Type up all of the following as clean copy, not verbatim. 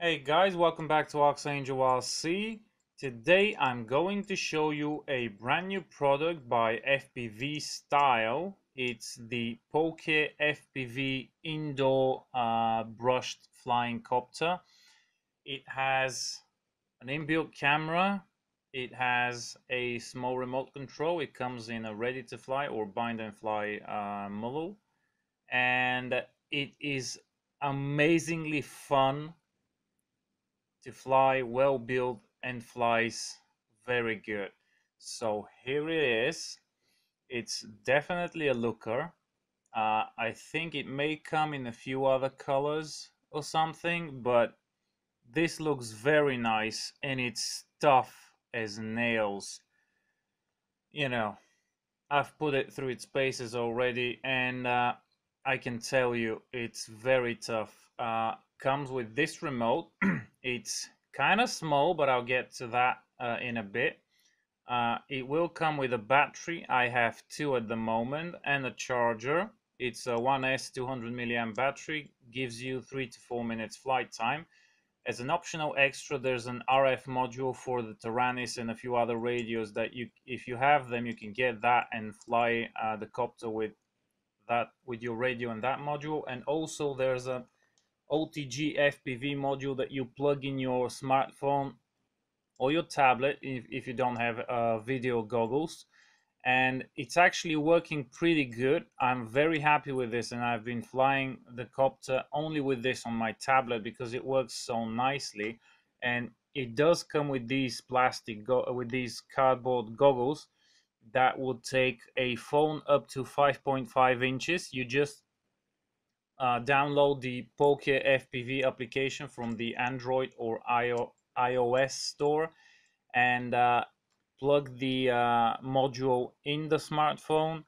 Hey guys, welcome back to ArxangelRC. Today I'm going to show you a brand new product by FPVStyle. It's the PoKeFPV indoor brushed flying copter. It has an inbuilt camera. It has a small remote control. It comes in a ready to fly or bind and fly model. And it is amazingly fun to fly, well built, and flies very good. So here it is. It's definitely a looker. I think it may come in a few other colors or something, but this looks very nice and it's tough as nails. You know, I've put it through its paces already, and I can tell you it's very tough. Comes with this remote. It's kind of small, but I'll get to that in a bit. It will come with a battery. I have two at the moment, and a charger. It's a 1S 200 milliamp battery, gives you 3 to 4 minutes flight time. As an optional extra, there's an RF module for the Taranis and a few other radios that you, if you have them, you can get that and fly the copter with that, with your radio and that module. And also there's a OTG FPV module that you plug in your smartphone or your tablet if you don't have video goggles, and it's actually working pretty good. I'm very happy with this, and I've been flying the copter only with this on my tablet because it works so nicely. And it does come with these with these cardboard goggles that would take a phone up to 5.5 inches. You just download the PoKeFPV application from the Android or iOS store, and plug the module in the smartphone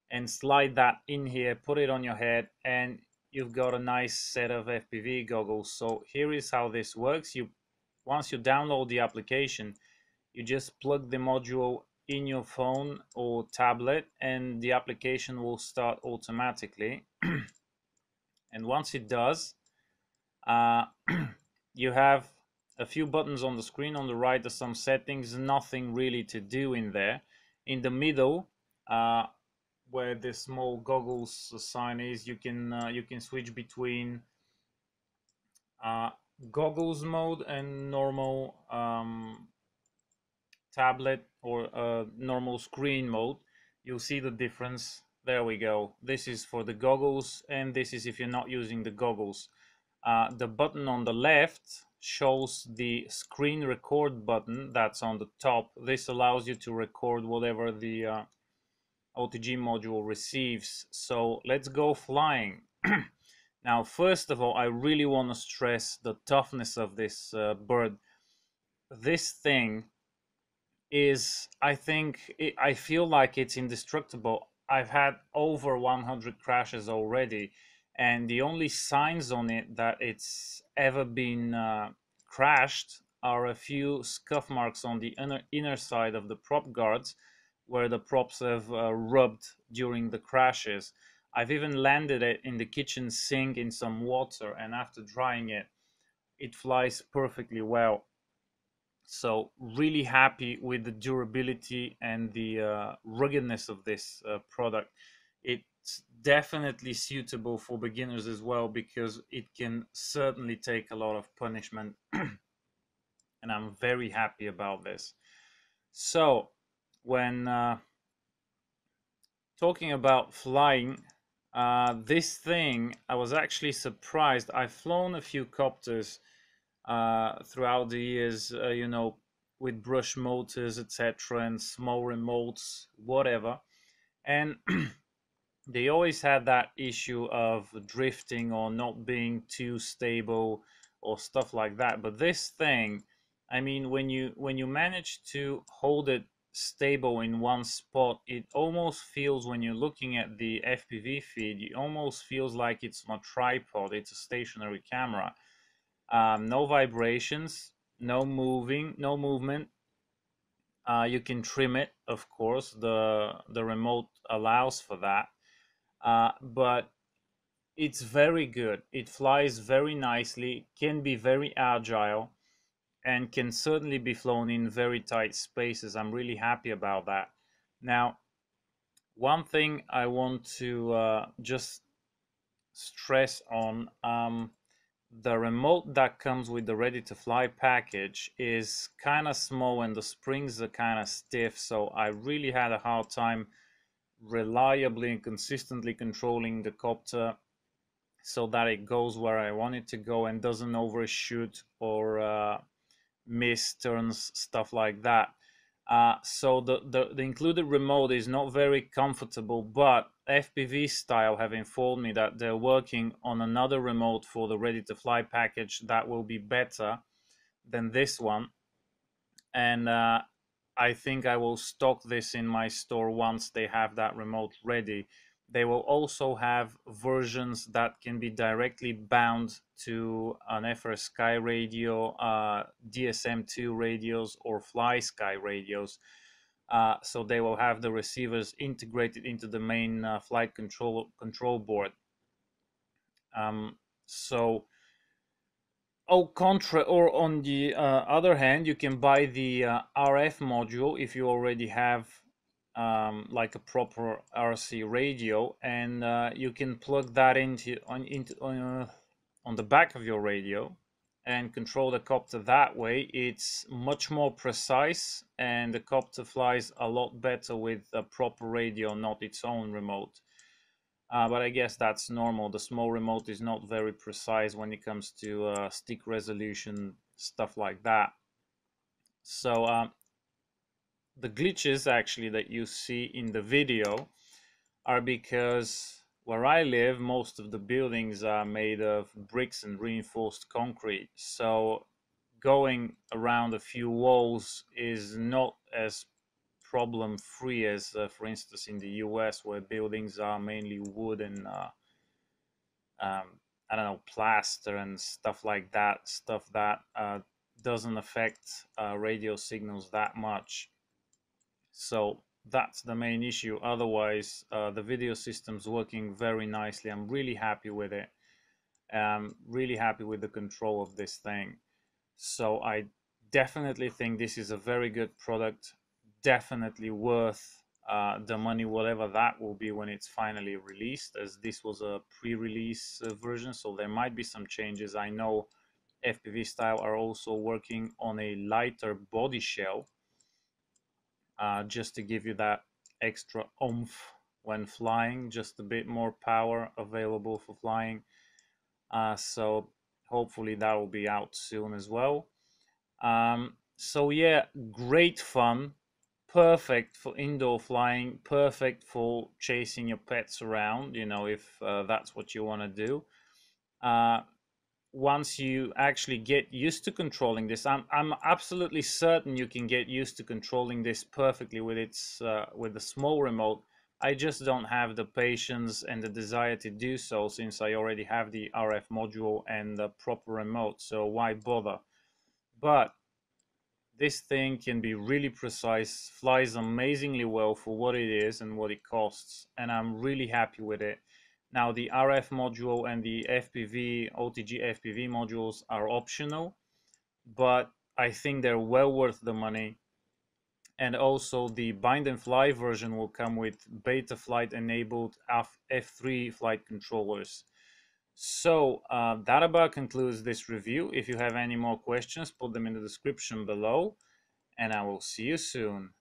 and slide that in here, put it on your head, and you've got a nice set of FPV goggles. So here is how this works. Once you download the application, you just plug the module in your phone or tablet and the application will start automatically. And once it does, you have a few buttons on the screen. On the right, there's some settings, nothing really to do in there. In the middle, where the small goggles sign is, you can switch between goggles mode and normal tablet or normal screen mode. You'll see the difference. There we go. This is for the goggles, and this is if you're not using the goggles. The button on the left shows the screen record button that's on the top. This allows you to record whatever the OTG module receives. So let's go flying. Now, first of all, I really want to stress the toughness of this bird. This thing is, I feel like it's indestructible. I've had over 100 crashes already, and the only signs on it that it's ever been crashed are a few scuff marks on the inner side of the prop guards where the props have rubbed during the crashes. I've even landed it in the kitchen sink in some water, and after drying it, it flies perfectly well. So really happy with the durability and the ruggedness of this product. It's definitely suitable for beginners as well because it can certainly take a lot of punishment. And I'm very happy about this. So when talking about flying, this thing, I was actually surprised. I've flown a few copters throughout the years, with brush motors, etc., and small remotes, whatever. And they always had that issue of drifting or not being too stable or stuff like that. But this thing, I mean, when you manage to hold it stable in one spot, it almost feels, when you're looking at the FPV feed, it almost feels like it's on a tripod. It's a stationary camera. No vibrations, no movement. You can trim it, of course. The remote allows for that, but It's very good. It flies very nicely, can be very agile, and can certainly be flown in very tight spaces. I'm really happy about that. Now, one thing I want to just stress on, the remote that comes with the ready to fly package is kind of small and the springs are kind of stiff, so I really had a hard time reliably and consistently controlling the copter so that it goes where I want it to go and doesn't overshoot or miss turns, stuff like that. So the included remote is not very comfortable, but FPVStyle have informed me that they're working on another remote for the ready to fly package that will be better than this one. And I think I will stock this in my store once they have that remote ready. They will also have versions that can be directly bound to an FrSky radio, DSM2 radios, or FlySky radios. So they will have the receivers integrated into the main flight control board. So or on the other hand, you can buy the RF module if you already have like a proper RC radio, and you can plug that on the back of your radio and control the copter that way. It's much more precise, and the copter flies a lot better with a proper radio, not its own remote. But I guess that's normal. The small remote is not very precise when it comes to stick resolution, stuff like that. So the glitches actually that you see in the video are because where I live, most of the buildings are made of bricks and reinforced concrete. So going around a few walls is not as problem free as, for instance, in the US, where buildings are mainly wood and I don't know, plaster and stuff like that, stuff that doesn't affect radio signals that much. So that's the main issue. Otherwise, the video system's working very nicely. I'm really happy with it. Really happy with the control of this thing. So I definitely think this is a very good product. Definitely worth the money, whatever that will be when it's finally released, as this was a pre-release version, so there might be some changes. I know FPVStyle are also working on a lighter body shell, just to give you that extra oomph when flying, just a bit more power available for flying. So hopefully that will be out soon as well. So yeah, great fun, perfect for indoor flying, perfect for chasing your pets around, you know, if that's what you want to do. Once you actually get used to controlling this, I'm absolutely certain you can get used to controlling this perfectly with its with the small remote. I just don't have the patience and the desire to do so, since I already have the RF module and the proper remote, so why bother? But this thing can be really precise, flies amazingly well for what it is and what it costs, and I'm really happy with it. Now, the RF module and the FPV, OTG FPV modules are optional, but I think they're well worth the money. And also the bind and fly version will come with Betaflight enabled F3 flight controllers. So that about concludes this review. If you have any more questions, put them in the description below, and I will see you soon.